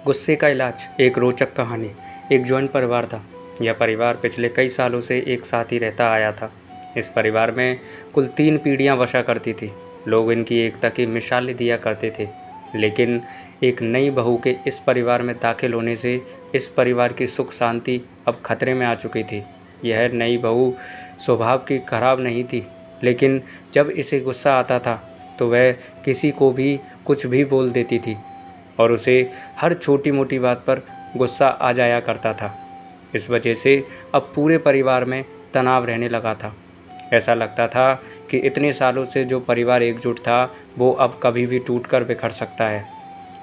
गुस्से का इलाज। एक रोचक कहानी। एक जॉइंट परिवार था। यह परिवार पिछले कई सालों से एक साथ ही रहता आया था। इस परिवार में कुल 3 पीढ़ियां बसा करती थी। लोग इनकी एकता की मिसालें दिया करते थे, लेकिन एक नई बहू के इस परिवार में दाखिल होने से इस परिवार की सुख शांति अब खतरे में आ चुकी थी। यह नई बहू स्वभाव की खराब नहीं थी, लेकिन जब इसे गुस्सा आता था तो वह किसी को भी कुछ भी बोल देती थी और उसे हर छोटी मोटी बात पर गुस्सा आ जाया करता था। इस वजह से अब पूरे परिवार में तनाव रहने लगा था। ऐसा लगता था कि इतने सालों से जो परिवार एकजुट था वो अब कभी भी टूटकर बिखर सकता है।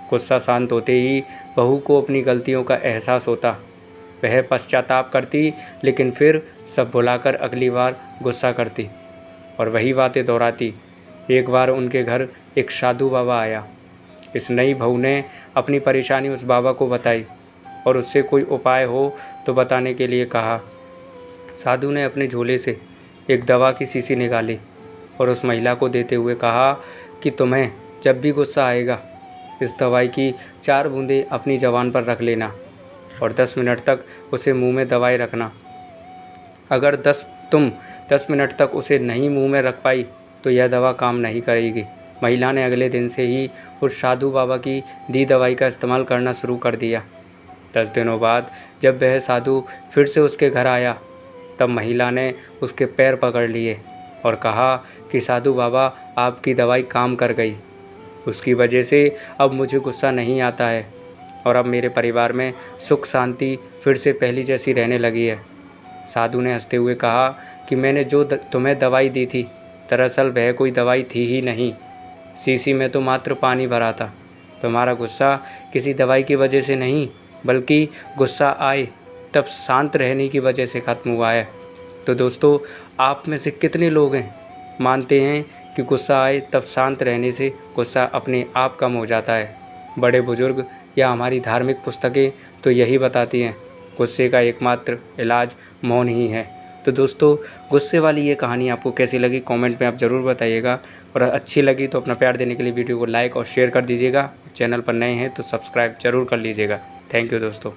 गुस्सा शांत होते ही बहू को अपनी गलतियों का एहसास होता। वह पश्चाताप करती, लेकिन फिर सब भुलाकर अगली बार गुस्सा करती और वही बातें दोहराती। एक बार उनके घर एक साधु बाबा आया। इस नई बहू ने अपनी परेशानी उस बाबा को बताई और उससे कोई उपाय हो तो बताने के लिए कहा। साधु ने अपने झोले से एक दवा की शीशी निकाली और उस महिला को देते हुए कहा कि तुम्हें जब भी गुस्सा आएगा इस दवाई की 4 बूंदें अपनी ज़बान पर रख लेना और 10 मिनट तक उसे मुंह में दबाए रखना। अगर तुम 10 मिनट तक उसे नहीं मुंह में रख पाई तो यह दवा काम नहीं करेगी। महिला ने अगले दिन से ही उस साधु बाबा की दी दवाई का इस्तेमाल करना शुरू कर दिया। 10 दिनों बाद जब वह साधु फिर से उसके घर आया, तब महिला ने उसके पैर पकड़ लिए और कहा कि साधु बाबा, आपकी दवाई काम कर गई। उसकी वजह से अब मुझे गुस्सा नहीं आता है और अब मेरे परिवार में सुख शांति फिर से पहली जैसी रहने लगी है। साधु ने हंसते हुए कहा कि मैंने जो तुम्हें दवाई दी थी, दरअसल वह कोई दवाई थी ही नहीं। शीशी में तो मात्र पानी भरा था। तुम्हारा गुस्सा किसी दवाई की वजह से नहीं, बल्कि गुस्सा आए तब शांत रहने की वजह से ख़त्म हुआ है। तो दोस्तों, आप में से कितने लोग हैं मानते हैं कि गुस्सा आए तब शांत रहने से गुस्सा अपने आप कम हो जाता है? बड़े बुजुर्ग या हमारी धार्मिक पुस्तकें तो यही बताती हैं, गुस्से का एकमात्र इलाज मौन ही है। तो दोस्तों, गुस्से वाली ये कहानी आपको कैसी लगी कमेंट में आप ज़रूर बताइएगा, और अच्छी लगी तो अपना प्यार देने के लिए वीडियो को लाइक और शेयर कर दीजिएगा। चैनल पर नए हैं तो सब्सक्राइब ज़रूर कर लीजिएगा। थैंक यू दोस्तों।